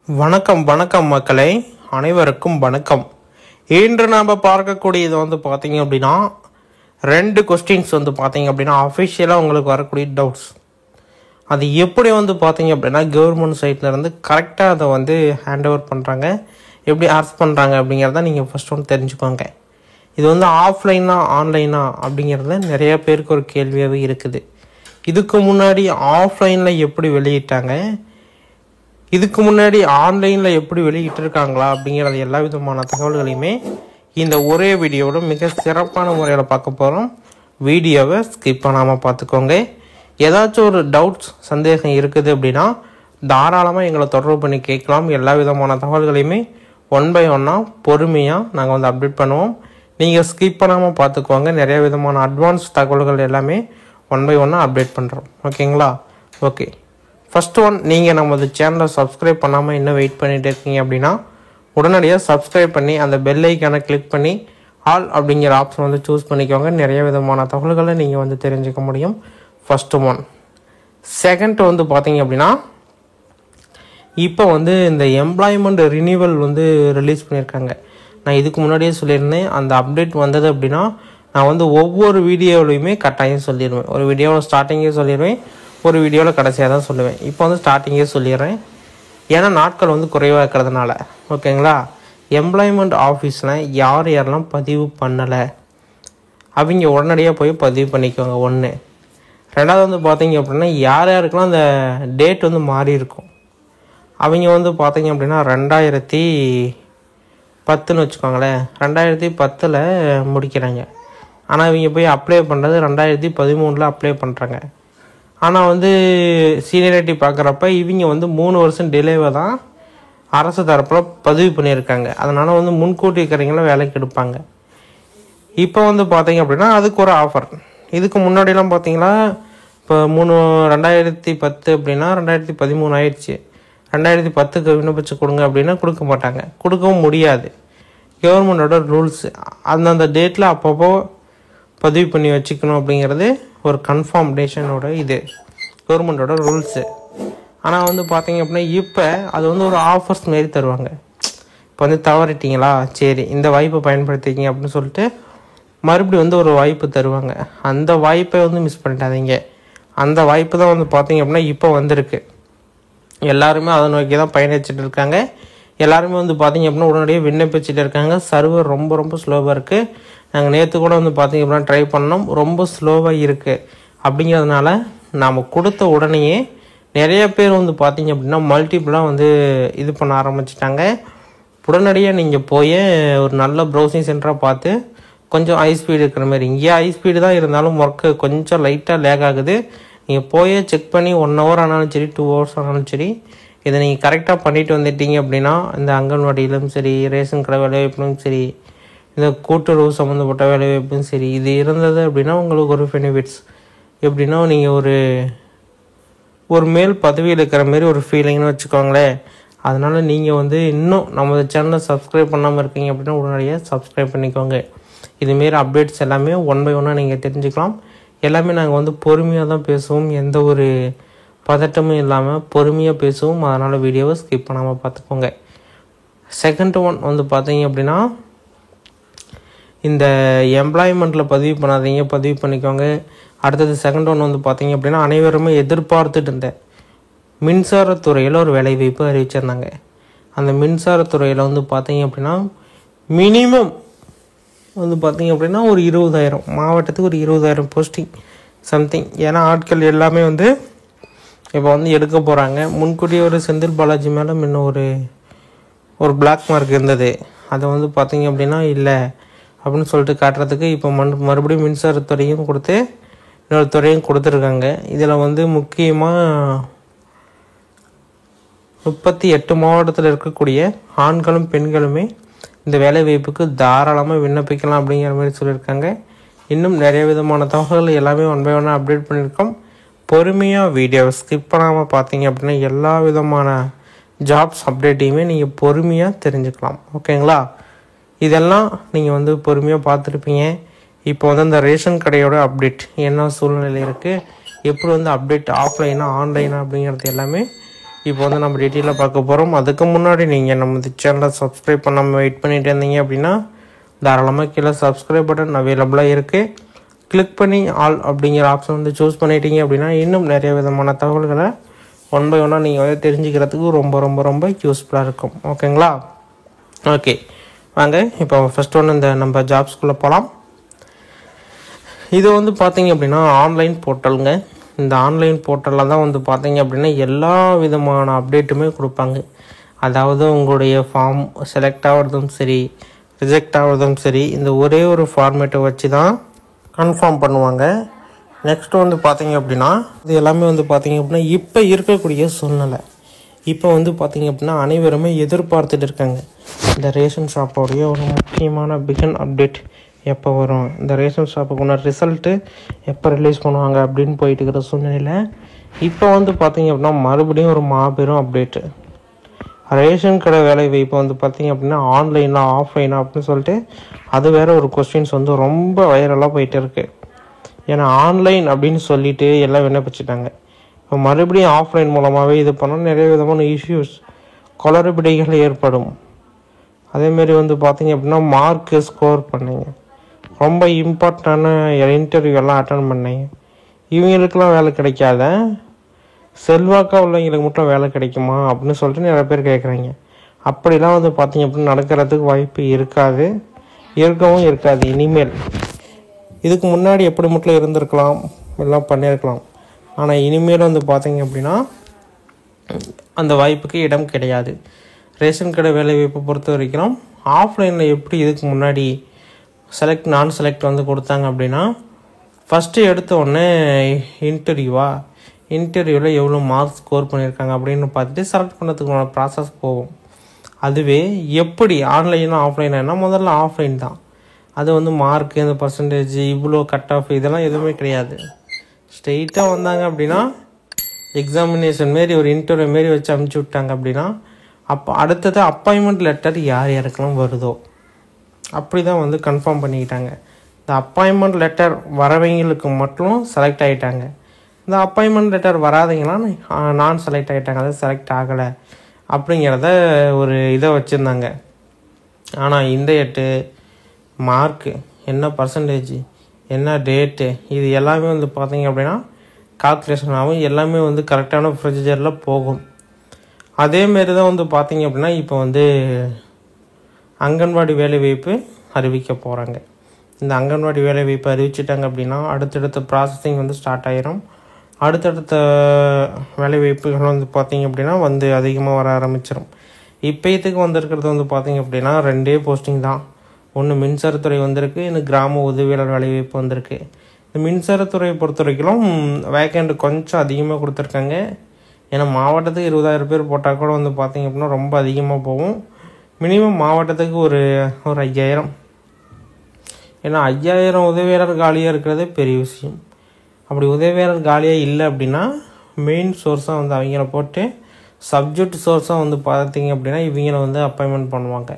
வணக்கம் வணக்கம் மக்களே, அனைவருக்கும் வணக்கம். இன்று நாம் பார்க்கக்கூடியது பார்த்தீங்க அப்படின்னா 2 கொஸ்டின்ஸ் பார்த்தீங்க அப்படின்னா அஃபிஷியலாக உங்களுக்கு வரக்கூடிய டவுட்ஸ். அது எப்படி பார்த்தீங்க அப்படின்னா கவர்மெண்ட் சைட்லேருந்து கரெக்டாக அதை ஹேண்ட் ஓவர் பண்ணுறாங்க, எப்படி ஆர்ஸ் பண்ணுறாங்க அப்படிங்கிறத நீங்கள் ஃபஸ்ட் தெரிஞ்சுக்கோங்க. இது ஆஃப்லைனா ஆன்லைனா அப்படிங்கிறது நிறைய பேருக்கு ஒரு கேள்வியாகவே இருக்குது. இதுக்கு முன்னாடி ஆஃப்லைனில் எப்படி வெளியிட்டாங்க, இதுக்கு முன்னாடி ஆன்லைனில் எப்படி வெளியிட்டிருக்காங்களா அப்படிங்கிறது எல்லா விதமான தகவல்களையுமே இந்த ஒரே வீடியோவோட மிக சிறப்பான முறையில் பார்க்க போகிறோம். வீடியோவை ஸ்கிப் பண்ணாமல் பார்த்துக்கோங்க. ஏதாச்சும் ஒரு டவுட்ஸ் சந்தேகம் இருக்குது அப்படின்னா தாராளமாக எங்களை தொடர்பு பண்ணி கேட்கலாம். எல்லா விதமான தகவல்களையுமே 1 by 1 பொறுமையாக நாங்கள் அப்டேட் பண்ணுவோம். நீங்கள் ஸ்கிப் பண்ணாமல் பார்த்துக்கோங்க. நிறைய விதமான அட்வான்ஸ் தகவல்கள் எல்லாமே 1 by 1 அப்டேட் பண்ணுறோம். ஓகேங்களா? ஓகே, ஃபர்ஸ்ட் ஒன், நீங்கள் நமது சேனலை சப்ஸ்கிரைப் பண்ணாமல் இன்னும் வெயிட் பண்ணிகிட்டு இருக்கீங்க அப்படின்னா உடனடியாக சப்ஸ்கிரைப் பண்ணி அந்த பெல் ஐக்கானை கிளிக் பண்ணி ஆல் அப்படிங்கிற ஆப்ஷன் சூஸ் பண்ணிக்கோங்க. நிறைய விதமான தகவல்களை நீங்கள் தெரிஞ்சுக்க முடியும். First one. செகண்ட் பார்த்தீங்க அப்படின்னா இப்போ இந்த எம்ப்ளாய்மெண்ட் ரினியூவல் ரிலீஸ் பண்ணியிருக்காங்க. நான் இதுக்கு முன்னாடியே சொல்லியிருந்தேன், அந்த அப்டேட் வந்தது அப்படின்னா நான் ஒவ்வொரு வீடியோவிலையுமே கட்டாயம் சொல்லிடுவேன். ஒரு வீடியோவில் ஸ்டார்டிங்கே சொல்லிடுவேன், ஒரு வீடியோவில் கடைசியாக தான் சொல்லுவேன். இப்போ ஸ்டார்டிங்கே சொல்லிடுறேன், ஏன்னா நாட்கள் குறைவாக இருக்கிறதுனால. ஓகேங்களா? எம்ப்ளாய்மெண்ட் ஆஃபீஸில் யாரெல்லாம் பதிவு பண்ணலை அவங்க உடனடியாக போய் பதிவு பண்ணிக்கோங்க. 1. 2வது பார்த்தீங்க அப்படின்னா யாருக்கெல்லாம் அந்த டேட் மாறி இருக்கும் அவங்க பார்த்தீங்க அப்படின்னா 2010ன்னு வச்சுக்கோங்களேன், 2010ல் முடிக்கிறாங்க. ஆனால் இவங்க போய் அப்ளை பண்ணுறது 2013ல் அப்ளை பண்ணுறாங்க. ஆனால் சீனியாரிட்டி பார்க்குறப்ப இவங்க 3 வருஷம் டிலேவை தான் அரசு தரப்பில் பதிவு பண்ணியிருக்காங்க. அதனால் முன்கூட்டி இருக்கிறவங்கள வேலைக்கு எடுப்பாங்க. இப்போ பார்த்தீங்க அப்படின்னா அதுக்கு ஒரு ஆஃபர். இதுக்கு முன்னாடிலாம் பார்த்தீங்களா, இப்போ 2010 அப்படின்னா 2013 ஆயிடுச்சு. 2010க்கு விண்ணப்பிச்சு கொடுங்க அப்படின்னா கொடுக்க மாட்டாங்க, கொடுக்கவும் முடியாது. கவர்மெண்டோட ரூல்ஸ் அந்தந்த டேட்டில் அப்பப்போ பதிவு பண்ணி வச்சுக்கணும் அப்படிங்கிறது ஒரு கன்ஃபர்மேஷனோட இது கவர்மெண்டோட ரூல்ஸு. ஆனால் பார்த்தீங்க அப்படின்னா இப்போ அது ஒரு ஆஃபர்ஸ் மாரி தருவாங்க. இப்போ தவறிட்டீங்களா, சரி இந்த வாய்ப்பை பயன்படுத்திக்கிங்க அப்படின்னு சொல்லிட்டு மறுபடியும் ஒரு வாய்ப்பு தருவாங்க. அந்த வாய்ப்பை மிஸ் பண்ணிட்டாதீங்க. அந்த வாய்ப்பு தான் பார்த்தீங்க அப்படின்னா இப்போ வந்திருக்கு. எல்லாருமே அதை நோக்கி தான் பயணிச்சுட்டு இருக்காங்க. எல்லாருமே பார்த்தீங்க அப்படின்னா உடனடியாக விண்ணப்பிச்சுட்டு இருக்காங்க. சர்வர் ரொம்ப ரொம்ப ஸ்லோவாக இருக்குது. நாங்கள் நேற்று கூட பார்த்தீங்க அப்படின்னா ட்ரை பண்ணோம், ரொம்ப ஸ்லோவாக இருக்குது. அப்படிங்கிறதுனால நாம் கொடுத்த உடனேயே நிறைய பேர் பார்த்தீங்க அப்படின்னா மல்டிபிளாக இது பண்ண ஆரம்பிச்சிட்டாங்க. உடனடியாக நீங்கள் போய் ஒரு நல்ல ப்ரௌசிங் சென்டராக பார்த்து கொஞ்சம் ஹை ஸ்பீடு இருக்கிற மாதிரி, இங்கேயே ஹை ஸ்பீடு தான் இருந்தாலும் ஒர்க்கு கொஞ்சம் லைட்டாக லேக் ஆகுது. நீங்கள் போய் செக் பண்ணி 1 hour ஆனாலும் சரி 2 hours ஆனாலும் சரி இதை நீங்கள் கரெக்டாக பண்ணிட்டு வந்துட்டீங்க அப்படின்னா இந்த அங்கன்வாடியிலும் சரி, ரேஷன் கடை வேலைவாய்ப்பிலும் சரி, இந்த கூட்டுறவு சம்மந்தப்பட்ட வேலைவாய்ப்பும் சரி, இது இருந்தது அப்படின்னா உங்களுக்கு ஒரு பெனிஃபிட்ஸ். எப்படின்னா நீங்கள் ஒரு மேல் பதவியில் இருக்கிற மாதிரி ஒரு ஃபீலிங்னு வச்சுக்கோங்களேன். அதனால் நீங்கள் இன்னும் நம்ம சேனலை சப்ஸ்கிரைப் பண்ணாமல் இருக்கீங்க அப்படின்னா உடனடியாக சப்ஸ்கிரைப் பண்ணிக்கோங்க. இதுமாரி அப்டேட்ஸ் எல்லாமே 1 by 1 நீங்கள் தெரிஞ்சுக்கலாம். எல்லாமே நாங்கள் பொறுமையாக தான் பேசுவோம், எந்த ஒரு பதட்டமும் இல்லாமல் பொறுமையாக பேசுவோம். அதனால் வீடியோவை ஸ்கிப் பண்ணாமல் பார்த்துக்கோங்க. செகண்ட் ஒன் பார்த்தீங்க அப்படின்னா இந்த எம்ப்ளாய்மெண்ட்டில் பதிவு பண்ணாதீங்க, பதிவு பண்ணிக்கோங்க. அடுத்தது செகண்ட் ஒன் பார்த்தீங்க அப்படின்னா அனைவருமே எதிர்பார்த்துட்டு இருந்த மின்சாரத்துறையில் ஒரு வேலைவாய்ப்பு அறிவிச்சிருந்தாங்க. அந்த மின்சாரத்துறையில் பார்த்தீங்க அப்படின்னா மினிமம் பார்த்தீங்க அப்படின்னா ஒரு 20,000 மாவட்டத்துக்கு ஒரு 20,000 போஸ்டிங் சம்திங். ஏன்னா ஆட்கள் எல்லாமே இப்போ எடுக்க போகிறாங்க. முன்கூட்டியே ஒரு செந்தில் பாலாஜி மேலே இன்னும் ஒரு பிளாக் மார்க் இருந்தது. அதை பார்த்தீங்க அப்படின்னா இல்லை அப்படின்னு சொல்லிட்டு காட்டுறதுக்கு இப்போ மறுபடியும் மின்சாரத்துறையும் கொடுத்து இன்னொரு துறையும் கொடுத்துருக்காங்க. இதில் முக்கியமாக 38 மாவட்டத்தில் இருக்கக்கூடிய ஆண்களும் பெண்களுமே இந்த வேலைவாய்ப்புக்கு தாராளமாக விண்ணப்பிக்கலாம் அப்படிங்கிற மாதிரி சொல்லியிருக்காங்க. இன்னும் நிறைய விதமான தகவல்கள் எல்லாமே 1 by 1 அப்டேட் பண்ணியிருக்கோம். பொறுமையாக வீடியோவை ஸ்கிப் பண்ணாமல் பார்த்தீங்க அப்படின்னா எல்லா விதமான ஜாப்ஸ் அப்டேட்டையுமே நீங்கள் பொறுமையாக தெரிஞ்சுக்கலாம். ஓகேங்களா? இதெல்லாம் நீங்கள் பொறுமையாக பார்த்துருப்பீங்க. இப்போ அந்த ரேஷன் கடையோட அப்டேட் என்ன சூழ்நிலை இருக்குது, எப்படி அப்டேட் ஆஃப்லைனா ஆன்லைனா அப்படிங்கிறது எல்லாமே இப்போ வந்து நம்ம டீட்டெயிலாக பார்க்க போகிறோம். அதுக்கு முன்னாடி நீங்கள் நம்ம சேனலை சப்ஸ்கிரைப் பண்ணாமல் வெயிட் பண்ணிட்டு இருந்தீங்க அப்படின்னா தாராளமாக கீழே சப்ஸ்கிரைப் பட்டன் அவைலபிளாக இருக்குது. கிளிக் பண்ணி ஆல் அப்படிங்கிற ஆப்ஷன் வந்து சூஸ் பண்ணிட்டீங்க அப்படின்னா இன்னும் நிறைய விதமான தகவல்களை ஒன் பை ஒன்னாக நீங்கள் வந்து தெரிஞ்சுக்கிறதுக்கு ரொம்ப ரொம்ப ரொம்ப யூஸ்ஃபுல்லாக இருக்கும். ஓகேங்களா? ஓகே, வாங்க இப்போ ஃபஸ்ட் ஒன்று இந்த நம்ம ஜாப்ஸ்குள்ளே போகலாம். இது வந்து பார்த்தீங்க அப்படின்னா ஆன்லைன் போர்ட்டலுங்க. இந்த ஆன்லைன் போர்ட்டலில் தான் வந்து பார்த்தீங்க அப்படின்னா எல்லா விதமான அப்டேட்டுமே கொடுப்பாங்க. அதாவது உங்களுடைய ஃபார்ம் செலக்ட் ஆகிறதும் சரி, ரிஜெக்ட் ஆகிறதும் சரி, இந்த ஒரே ஒரு ஃபார்மேட்டை வச்சு தான் கன்ஃபார்ம் பண்ணுவாங்க. நெக்ஸ்ட் வந்து பார்த்தீங்க அப்படின்னா இது எல்லாமே வந்து பார்த்தீங்க அப்படின்னா இப்போ இருக்கக்கூடிய சூழ்நிலை. இப்போ வந்து பார்த்தீங்க அப்படின்னா அனைவருமே எதிர்பார்த்துட்டு இருக்காங்க இந்த ரேஷன் ஷாப்போடைய ஒரு முக்கியமான பிகன் அப்டேட் எப்போ வரும், இந்த ரேஷன் ஷாப்புக்குள்ள ரிசல்ட்டு எப்போ ரிலீஸ் பண்ணுவாங்க அப்படின்னு போயிட்டு இருக்கிற சூழ்நிலையில் இப்போ வந்து பார்த்தீங்க அப்படின்னா மறுபடியும் ஒரு மாபெரும் அப்டேட்டு. ரேஷன் கடை வேலை வாய்ப்பு வந்து பார்த்தீங்க அப்படின்னா ஆன்லைனா ஆஃப்லைனா அப்படின்னு சொல்லிட்டு அது வேறு ஒரு கொஸ்டின்ஸ் வந்து ரொம்ப வைரலாக போயிட்டு இருக்குது. ஏன்னா ஆன்லைன் அப்படின்னு சொல்லிட்டு எல்லாம் விண்ணப்பிச்சிட்டாங்க. இப்போ மறுபடியும் ஆஃப்லைன் மூலமாகவே இது பண்ணால் நிறைய விதமான இஷ்யூஸ் குளறுபடிகள் ஏற்படும். அதேமாரி வந்து பார்த்தீங்க அப்படின்னா மார்க்கு ஸ்கோர் பண்ணீங்க, ரொம்ப இம்பார்ட்டண்டான இன்டர்வியூ எல்லாம் அட்டன் பண்ணீங்க, இவங்களுக்கெல்லாம் வேலை கிடைக்காத செல்வாக்காக உள்ளவங்களுக்கு மட்டும் வேலை கிடைக்குமா அப்படின்னு சொல்லிட்டு நிறைய பேர் கேட்குறாங்க. அப்படிலாம் வந்து பார்த்தீங்க அப்படின்னா நடக்கிறதுக்கு வாய்ப்பு இருக்காது, இருக்கவும் இருக்காது இனிமேல். இதுக்கு முன்னாடி எப்படி மட்டும் இருந்திருக்கலாம், எல்லாம் பண்ணியிருக்கலாம். ஆனால் இனிமேல் வந்து பார்த்தீங்க அப்படின்னா அந்த வாய்ப்புக்கு இடம் கிடையாது. ரேஷன் கடை வேலை வாய்ப்பை பொறுத்த வரைக்கும் ஆஃப்லைனில் எப்படி இதுக்கு முன்னாடி செலக்ட் நான் செலக்ட் வந்து கொடுத்தாங்க அப்படின்னா ஃபஸ்ட்டு எடுத்த உடனே இன்டர்வியூவில் எவ்வளோ மார்க்ஸ் ஸ்கோர் பண்ணியிருக்காங்க அப்படின்னு பார்த்துட்டு செலக்ட் பண்ணுறதுக்கான ப்ராசஸ் போகும். அதுவே எப்படி ஆன்லைனா ஆஃப்லைனா முதல்ல ஆஃப்லைன் தான். அது வந்து மார்க்கு, இந்த பர்சன்டேஜ், இவ்வளோ கட் ஆஃப் இதெல்லாம் எதுவுமே கிடையாது. ஸ்ட்ரெயிட்டாக வந்தாங்க அப்படின்னா எக்ஸாமினேஷன் மாரி ஒரு இன்டர்வியூ மாரி வச்சு அனுப்பிச்சி விட்டாங்க அப்படின்னா அப்போ அடுத்தது அப்பாயின்மெண்ட் லெட்டர் யார் யாருக்கெல்லாம் வருதோ அப்படி தான் வந்து கன்ஃபார்ம் பண்ணிக்கிட்டாங்க. இந்த அப்பாயின்மெண்ட் லெட்டர் வரவங்களுக்கு மட்டும் செலக்ட் ஆகிட்டாங்க. இந்த அப்பாயின்மெண்ட் லெட்டர் வராதவங்களாம் நான் செலக்ட் ஆகிட்டாங்க, அது செலக்ட் ஆகலை அப்படிங்கிறத ஒரு இதை வச்சுருந்தாங்க. ஆனால் இந்த மார்க்கு என்ன பர்சன்டேஜ் என்ன டேட்டு இது எல்லாமே வந்து பார்த்தீங்க அப்படின்னா கால்குலேஷன் ஆகும், எல்லாமே வந்து கரெக்டான ப்ரொசீஜரில் போகும். அதேமாரி தான் வந்து பார்த்தீங்க அப்படின்னா இப்போ வந்து அங்கன்வாடி வேலைவாய்ப்பு அறிவிக்க போகிறாங்க. இந்த அங்கன்வாடி வேலைவாய்ப்பு அறிவிச்சிட்டாங்க அப்படின்னா அடுத்தடுத்த ப்ராசஸிங் வந்து ஸ்டார்ட் ஆகிரும். அடுத்தடுத்த வேலைவாய்ப்புகள் வந்து பார்த்தீங்க அப்படின்னா வந்து அதிகமாக வர ஆரம்பிச்சிடும். இப்போத்துக்கு வந்திருக்கிறது வந்து பார்த்தீங்க அப்படின்னா 2 போஸ்டிங் தான். ஒன்று மின்சாரத்துறை வந்திருக்கு, இன்னும் கிராம உதவியாளர் வேலைவாய்ப்பு வந்திருக்கு. இந்த மின்சாரத்துறையை பொறுத்த வரைக்கும் வேக்கண்ட் கொஞ்சம் அதிகமாக கொடுத்துருக்காங்க. ஏன்னா மாவட்டத்துக்கு 20,000 பேர் போட்டால் கூட வந்து பார்த்தீங்க அப்படின்னா ரொம்ப அதிகமாக போகும். மினிமம் மாவட்டத்துக்கு ஒரு 5,000. ஏன்னா 5,000 உதவியாளர் காலியாக இருக்கிறதே பெரிய விஷயம். அப்படி உதவியாளர் காலியாக இல்லை அப்படின்னா மெயின் சோர்ஸாக வந்து அவங்கள போட்டு சப்ஜெக்ட் சோர்ஸாக வந்து பார்த்தீங்க அப்படின்னா இவங்கள வந்து அப்பாயின்மெண்ட் பண்ணுவாங்க.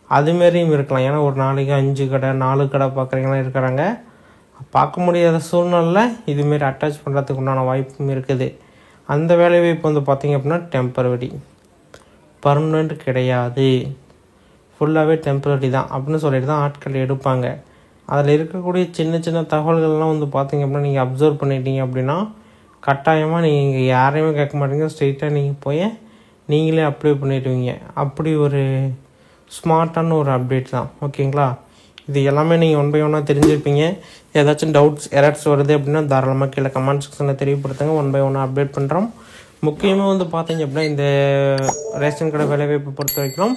அதுமாரியும் இருக்கலாம். ஏன்னா ஒரு நாளைக்கு 5 கடை 4 கடை பார்க்குறவங்களாம் இருக்கிறாங்க. பார்க்க முடியாத சூழ்நிலையில் இதுமாரி அட்டாச் பண்ணுறதுக்கு உண்டான வாய்ப்பும் இருக்குது. அந்த வேலைவாய்ப்பு வந்து பார்த்திங்க அப்படின்னா டெம்பரவரி, பர்மனெண்ட் கிடையாது, ஃபுல்லாகவே டெம்பரரி தான் அப்படின்னு சொல்லிட்டு தான் ஆட்கள் எடுப்பாங்க. அதில் இருக்கக்கூடிய சின்ன சின்ன தகவல்கள்லாம் வந்து பார்த்திங்க அப்படின்னா நீங்கள் அப்சர்வ் பண்ணிட்டீங்க அப்படின்னா கட்டாயமாக நீங்கள் யாரையுமே கேட்க மாட்டீங்க, ஸ்ட்ரெயிட்டாக நீங்கள் போய் நீங்களே அப்ளை பண்ணிடுவீங்க. அப்படி ஒரு ஸ்மார்ட்டான ஒரு அப்டேட் தான். ஓகேங்களா? இது எல்லாமே நீங்கள் ஒன் பை ஒன்னாக தெரிஞ்சிருப்பீங்க. ஏதாச்சும் டவுட்ஸ் எரர்ஸ் வருது அப்படின்னா தாராளமாக கீழே கமெண்ட் செக்ஷனில் தெரியப்படுத்துங்க. ஒன் பை ஒன்னாக அப்டேட் பண்ணுறோம். முக்கியமாக வந்து பார்த்தீங்க அப்படின்னா இந்த ரேஷன் கடை வேலைவாய்ப்பை பொறுத்த வரைக்கும்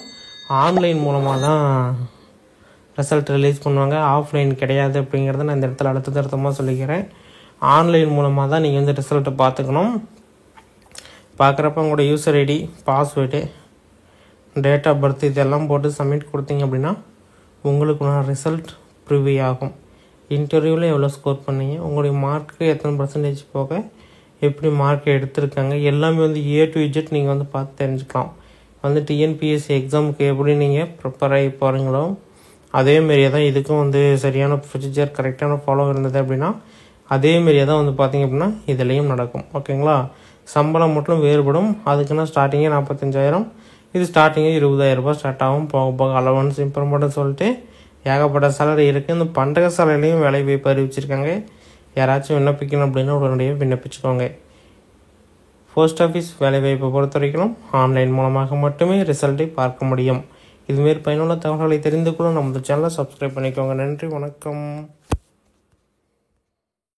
ஆன்லைன் மூலமாக தான் ரிசல்ட் ரிலீஸ் பண்ணுவாங்க, ஆஃப்லைன் கிடையாது அப்படிங்கிறத நான் இந்த இடத்துல அழுத்தமாக சொல்லிக்கிறேன். ஆன்லைன் மூலமாக தான் நீங்கள் வந்து ரிசல்ட்டை பார்த்துக்கணும். பார்க்குறப்ப உங்களோட user ID, password, date of birth இதெல்லாம் போட்டு சப்மிட் கொடுத்தீங்க அப்படின்னா உங்களுக்கு ரிசல்ட் ப்ரிவ்யூ ஆகும். இன்டர்வியூவில் எவ்வளோ ஸ்கோர் பண்ணீங்க, உங்களுடைய மார்க்கு எத்தனை பர்சன்டேஜ் போக எப்படி மார்க் எடுத்திருக்காங்க எல்லாமே வந்து A to Z நீங்கள் வந்து பார்த்து தெரிஞ்சுக்கலாம். வந்து டிஎன்பிஎஸ்சி எக்ஸாமுக்கு எப்படி நீங்கள் ப்ரிப்பேர் ஆகி போகிறீங்களோ அதேமாரியே தான் இதுக்கும் வந்து சரியான ப்ரொசீஜர் கரெக்டான ஃபாலோ இருந்தது அப்படின்னா அதேமாரியே தான் வந்து பார்த்திங்க அப்படின்னா இதுலேயும் நடக்கும். ஓகேங்களா? சம்பளம் மட்டும் வேறுபடும். அதுக்குன்னா ஸ்டார்டிங்கே 45,000, இது ஸ்டார்டிங்கே 20,000 ஸ்டார்ட் ஆகும். போக போக அலவன்ஸ் இம்ப்ரூவ்மெண்ட்னு சொல்லிட்டு ஏகப்பட்ட சேலரி இருக்குது. இந்த பண்டக சாலையிலையும் வேலை வாய்ப்பு அறிவிச்சிருக்காங்க. யாராச்சும் விண்ணப்பிக்கணும் அப்படின்னா உடனடியாக விண்ணப்பிச்சுக்கோங்க. போஸ்ட் ஆஃபீஸ் வேலைவாய்ப்பை பொறுத்த வரைக்கும் ஆன்லைன் மூலமாக மட்டுமே ரிசல்ட்டை பார்க்க முடியும். இதுமாரி பயனுள்ள தகவல்களை தெரிந்து கொள்ள நமது சேனலை சப்ஸ்கிரைப் பண்ணிக்கோங்க. நன்றி, வணக்கம்.